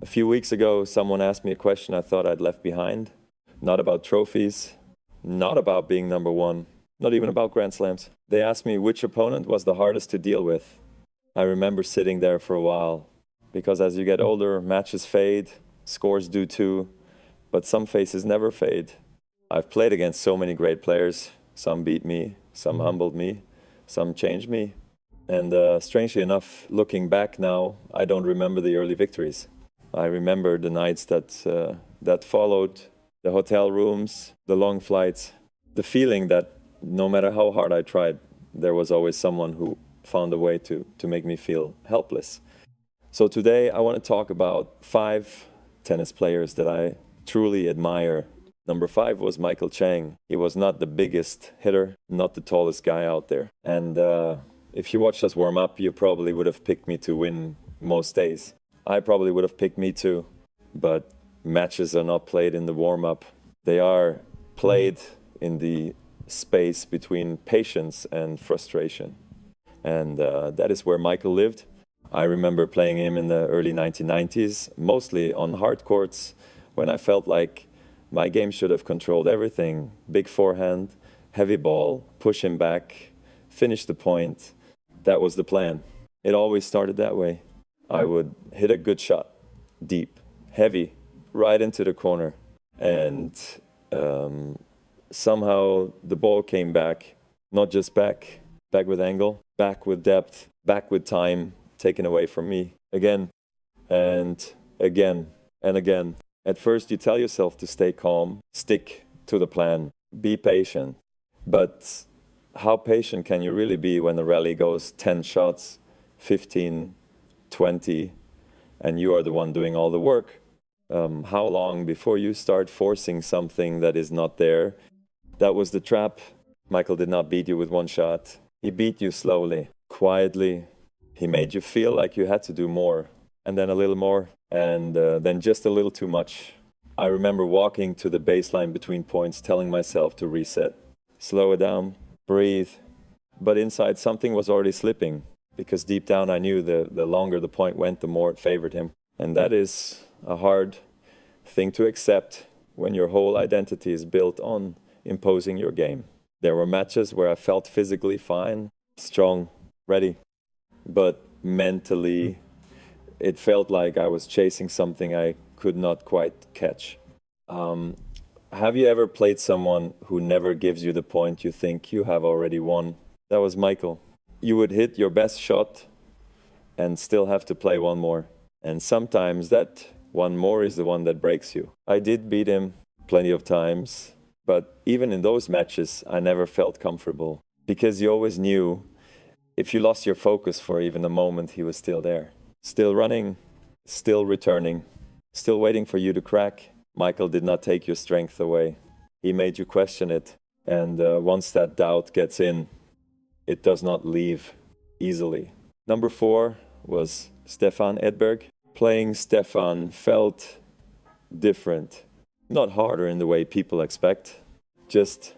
A few weeks ago, someone asked me a question I thought I'd left behind. Not about trophies, not about being number one, not even about Grand Slams. They asked me which opponent was the hardest to deal with. I remember sitting there for a while, because as you get older, matches fade, scores do too, but some faces never fade. I've played against so many great players. Some beat me, some humbled me, some changed me. And strangely enough, looking back now, I don't remember the early victories. I remember the nights that followed, the hotel rooms, the long flights, the feeling that no matter how hard I tried, there was always someone who found a way to make me feel helpless. So today I want to talk about 5 tennis players that I truly admire. Number 5 was Michael Chang. He was not the biggest hitter, not the tallest guy out there. And if you watched us warm up, you probably would have picked me to win most days. I probably would have picked me too, but matches are not played in the warm up. They are played in the space between patience and frustration. And that is where Michael lived. I remember playing him in the early 1990s, mostly on hard courts, when I felt like my game should have controlled everything. Big forehand, heavy ball, push him back, finish the point. That was the plan. It always started that way. I would hit a good shot, deep, heavy, right into the corner. And somehow the ball came back, not just back with angle, back with depth, back with time, taken away from me again and again and again. At first you tell yourself to stay calm, stick to the plan, be patient. But how patient can you really be when the rally goes 10 shots, 15, 20, and you are the one doing all the work? How long before you start forcing something that is not there? That was the trap. Michael did not beat you with one shot. He beat you slowly, quietly. He made you feel like you had to do more, and then a little more, and then just a little too much. I remember walking to the baseline between points, telling myself to reset, slow it down, breathe. But inside, something was already slipping, because deep down I knew the longer the point went, the more it favored him. And that is a hard thing to accept when your whole identity is built on imposing your game. There were matches where I felt physically fine, strong, ready. But mentally, it felt like I was chasing something I could not quite catch. Have you ever played someone who never gives you the point you think you have already won? That was Michael. You would hit your best shot and still have to play one more. And sometimes that one more is the one that breaks you. I did beat him plenty of times, but even in those matches, I never felt comfortable because you always knew if you lost your focus for even a moment, he was still there. Still running, still returning, still waiting for you to crack. Michael did not take your strength away. He made you question it. And once that doubt gets in, it does not leave easily. Number 4 was Stefan Edberg. Playing Stefan felt different. Not harder in the way people expect, just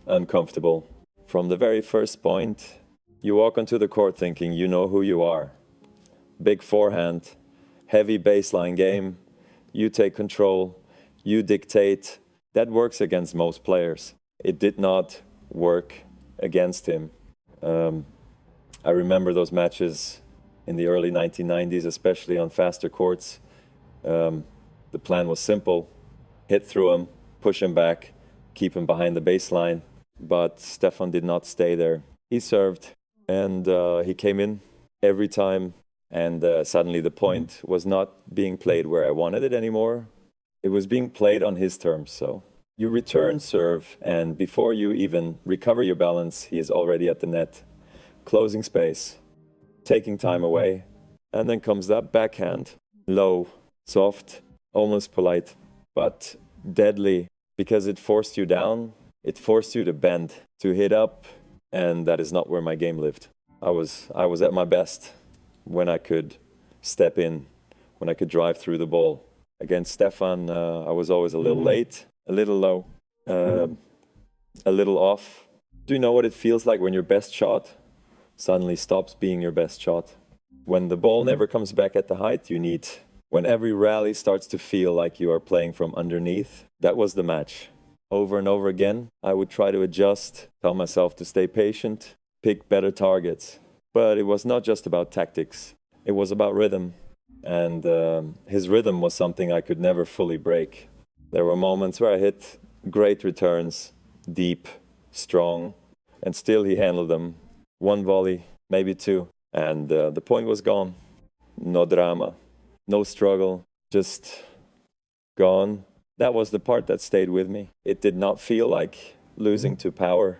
uncomfortable. From the very first point, you walk onto the court thinking you know who you are. Big forehand, heavy baseline game. You take control, you dictate. That works against most players. It did not work against him. I remember those matches in the early 1990s, especially on faster courts. The plan was simple. Hit through him, push him back, keep him behind the baseline. But Stefan did not stay there. He served. And he came in every time, and suddenly the point was not being played where I wanted it anymore. It was being played on his terms. So you return serve, and before you even recover your balance, he is already at the net, closing space, taking time away. And then comes that backhand, low, soft, almost polite, but deadly, because it forced you down. It forced you to bend, to hit up. And that is not where my game lived. I was at my best when I could step in, when I could drive through the ball. Against Stefan, I was always a little late, a little low, a little off. Do you know what it feels like when your best shot suddenly stops being your best shot? When the ball never comes back at the height you need, When every rally starts to feel like you are playing from underneath, that was the match. Over and over again, I would try to adjust, tell myself to stay patient, pick better targets. But it was not just about tactics. It was about rhythm. And his rhythm was something I could never fully break. There were moments where I hit great returns, deep, strong, and still he handled them. One volley, maybe two, and the point was gone. No drama, no struggle, just gone. That was the part that stayed with me. It did not feel like losing to power.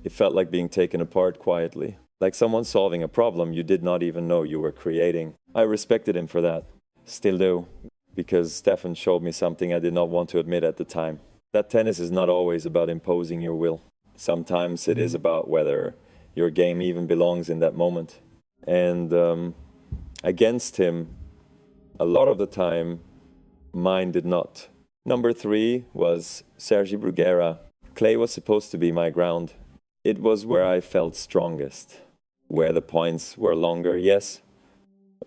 It felt like being taken apart quietly, like someone solving a problem you did not even know you were creating. I respected him for that, still do, because Stefan showed me something I did not want to admit at the time. That tennis is not always about imposing your will. Sometimes it is about whether your game even belongs in that moment. And against him, a lot of the time, mine did not. Number 3 was Sergi Bruguera. Clay was supposed to be my ground. It was where I felt strongest, where the points were longer, yes,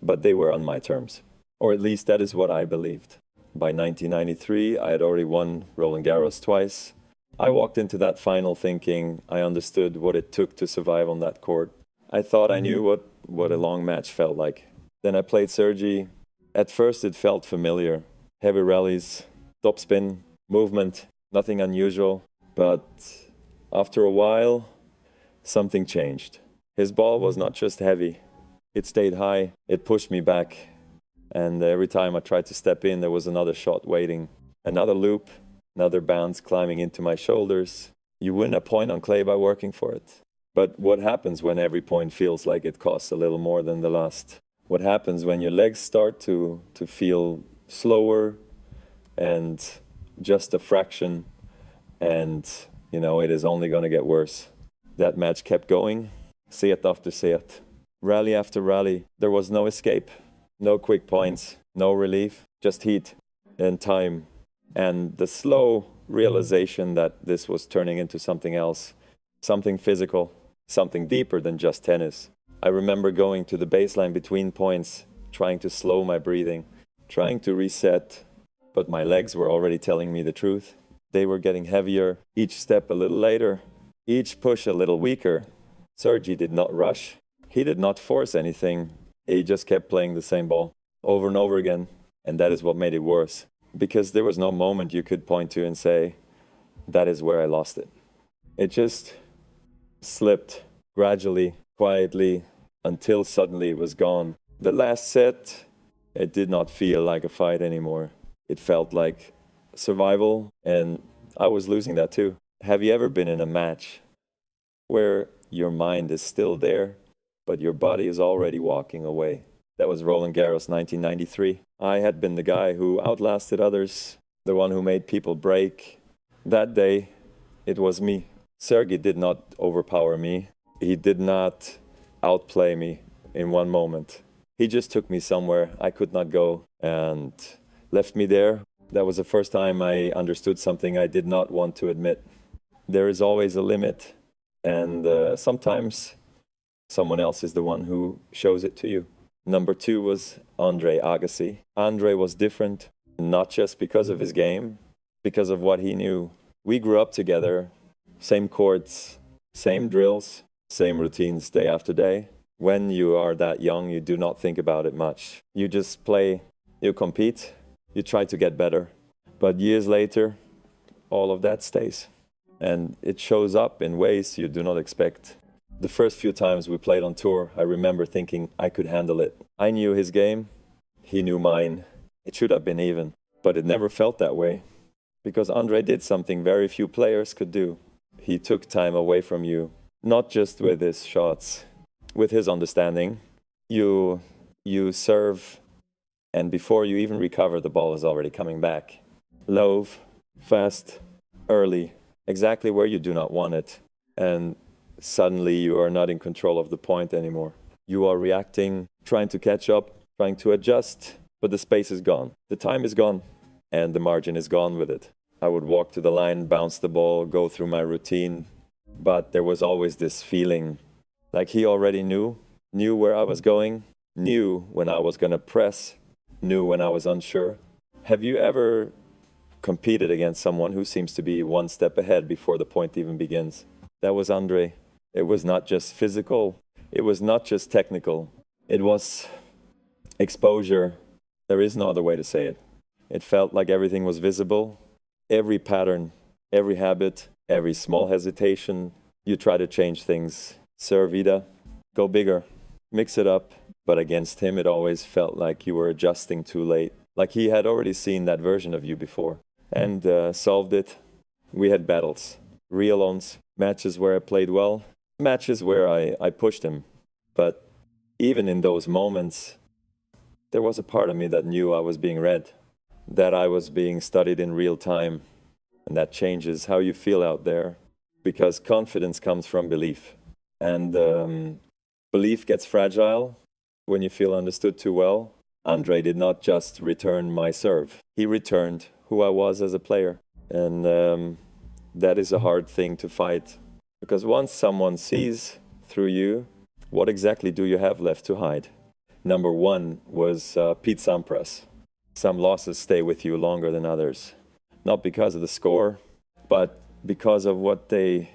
but they were on my terms. Or at least that is what I believed. By 1993, I had already won Roland Garros twice. I walked into that final thinking I understood what it took to survive on that court. I thought I knew what a long match felt like. Then I played Sergi. At first it felt familiar. Heavy rallies, topspin, movement, nothing unusual. But after a while, something changed. His ball was not just heavy. It stayed high. It pushed me back. And every time I tried to step in, there was another shot waiting. Another loop, another bounce climbing into my shoulders. You win a point on clay by working for it. But what happens when every point feels like it costs a little more than the last? What happens when your legs start to feel slower and just a fraction, and it is only going to get worse? That match kept going, set after set, rally after rally. There was no escape, no quick points, no relief, just heat and time, and the slow realization that this was turning into something else, something physical, something deeper than just tennis. I remember going to the baseline between points, trying to slow my breathing, trying to reset, but my legs were already telling me the truth. They were getting heavier, each step a little later, each push a little weaker. Sergi did not rush. He did not force anything. He just kept playing the same ball over and over again, and that is what made it worse. Because there was no moment you could point to and say, that is where I lost it. It just slipped gradually, quietly, until suddenly it was gone. The last set, it did not feel like a fight anymore. It felt like survival, and I was losing that too. Have you ever been in a match where your mind is still there, but your body is already walking away? That was Roland Garros 1993. I had been the guy who outlasted others, the one who made people break. That day, it was me. Sergi did not overpower me. He did not outplay me in one moment. He just took me somewhere I could not go and left me there. That was the first time I understood something I did not want to admit. There is always a limit, and sometimes someone else is the one who shows it to you. Number 2 was Andre Agassi. Andre was different, not just because of his game, because of what he knew. We grew up together, same courts, same drills, same routines day after day. When you are that young, you do not think about it much. You just play, you compete, you try to get better. But years later, all of that stays. And it shows up in ways you do not expect. The first few times we played on tour, I remember thinking I could handle it. I knew his game, he knew mine. It should have been even, but it never felt that way. Because Andre did something very few players could do. He took time away from you, not just with his shots, with his understanding. You serve, and before you even recover, the ball is already coming back. Low, fast, early, exactly where you do not want it. And suddenly you are not in control of the point anymore. You are reacting, trying to catch up, trying to adjust, but the space is gone. The time is gone, and the margin is gone with it. I would walk to the line, bounce the ball, go through my routine, but there was always this feeling like he already knew where I was going, knew when I was going to press, knew when I was unsure. Have you ever competed against someone who seems to be one step ahead before the point even begins? That was Andre. It was not just physical. It was not just technical. It was exposure. There is no other way to say it. It felt like everything was visible. Every pattern, every habit, every small hesitation. You try to change things. Sir Vida, go bigger, mix it up. But against him, it always felt like you were adjusting too late. Like he had already seen that version of you before and solved it. We had battles, real ons, matches where I played well, matches where I pushed him. But even in those moments, there was a part of me that knew I was being read, that I was being studied in real time. And that changes how you feel out there, because confidence comes from belief. And belief gets fragile when you feel understood too well. Andre did not just return my serve. He returned who I was as a player. And that is a hard thing to fight. Because once someone sees through you, what exactly do you have left to hide? Number one was Pete Sampras. Some losses stay with you longer than others. Not because of the score, but because of what they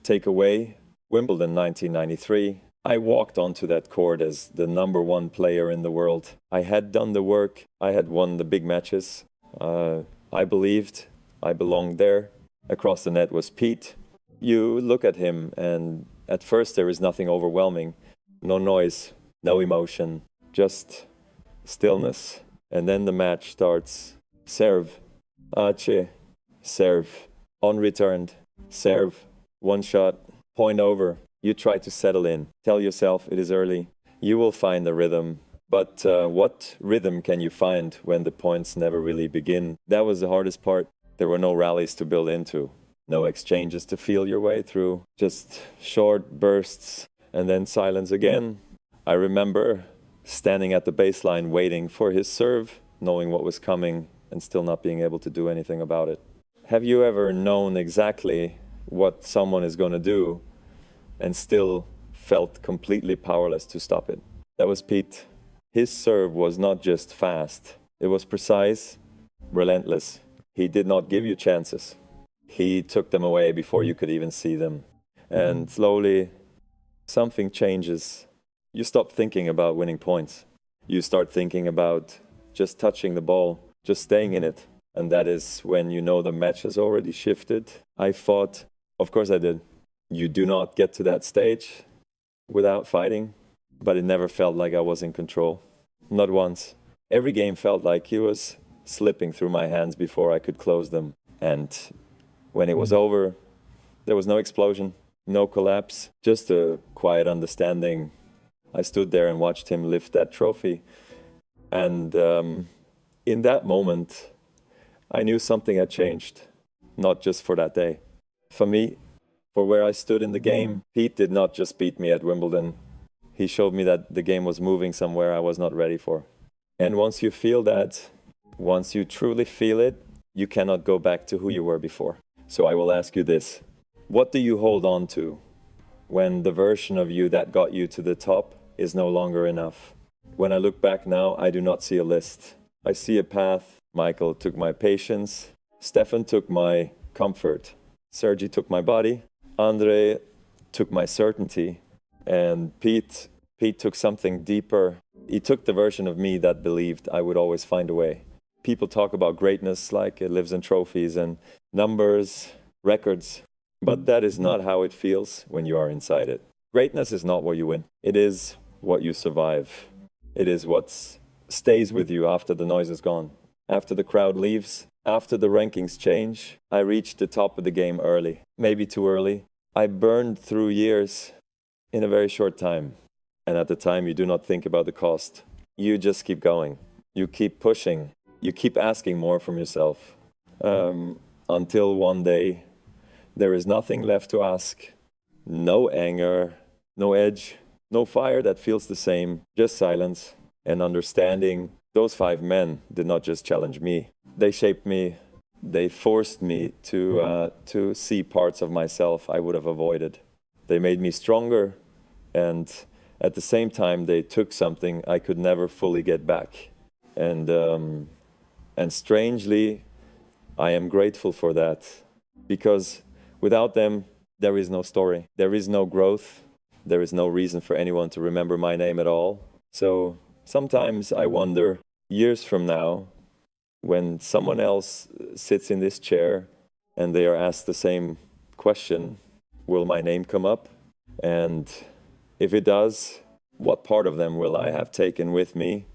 take away. Wimbledon 1993. I walked onto that court as the number one player in the world. I had done the work. I had won the big matches. I believed I belonged there. Across the net was Pete. You look at him and at first there is nothing overwhelming. No noise, no emotion, just stillness. And then the match starts. Serve, ace, serve, unreturned, serve, one shot, point over. You try to settle in. Tell yourself it is early. You will find a rhythm. But what rhythm can you find when the points never really begin? That was the hardest part. There were no rallies to build into, no exchanges to feel your way through, just short bursts and then silence again. I remember standing at the baseline waiting for his serve, knowing what was coming and still not being able to do anything about it. Have you ever known exactly what someone is going to do and still felt completely powerless to stop it? That was Pete. His serve was not just fast, it was precise, relentless. He did not give you chances. He took them away before you could even see them. And slowly, something changes. You stop thinking about winning points. You start thinking about just touching the ball, just staying in it. And that is when you know the match has already shifted. I fought. Of course I did. You do not get to that stage without fighting, but it never felt like I was in control. Not once. Every game felt like he was slipping through my hands before I could close them. And when it was over, there was no explosion, no collapse, just a quiet understanding. I stood there and watched him lift that trophy. And in that moment, I knew something had changed, not just for that day. For me, for where I stood in the game, Pete did not just beat me at Wimbledon. He showed me that the game was moving somewhere I was not ready for. And once you feel that, once you truly feel it, you cannot go back to who you were before. So I will ask you this. What do you hold on to when the version of you that got you to the top is no longer enough? When I look back now, I do not see a list. I see a path. Michael took my patience. Stefan took my comfort. Sergi took my body. Andre took my certainty. And Pete took something deeper. He took the version of me that believed I would always find a way. People talk about greatness like it lives in trophies and numbers, records. But that is not how it feels when you are inside it. Greatness is not what you win. It is what you survive. It is what stays with you after the noise is gone. After the crowd leaves, after the rankings change, I reached the top of the game early. Maybe too early. I burned through years in a very short time. And at the time, you do not think about the cost. You just keep going. You keep pushing. You keep asking more from yourself. Until one day, there is nothing left to ask. No anger, no edge, no fire that feels the same, just silence and understanding. Those 5 men did not just challenge me. They shaped me. They forced me to see parts of myself I would have avoided. They made me stronger, and at the same time, they took something I could never fully get back. And strangely, I am grateful for that, because without them, there is no story, there is no growth, there is no reason for anyone to remember my name at all. So sometimes I wonder, years from now, when someone else sits in this chair and they are asked the same question, will my name come up? And if it does, what part of them will I have taken with me?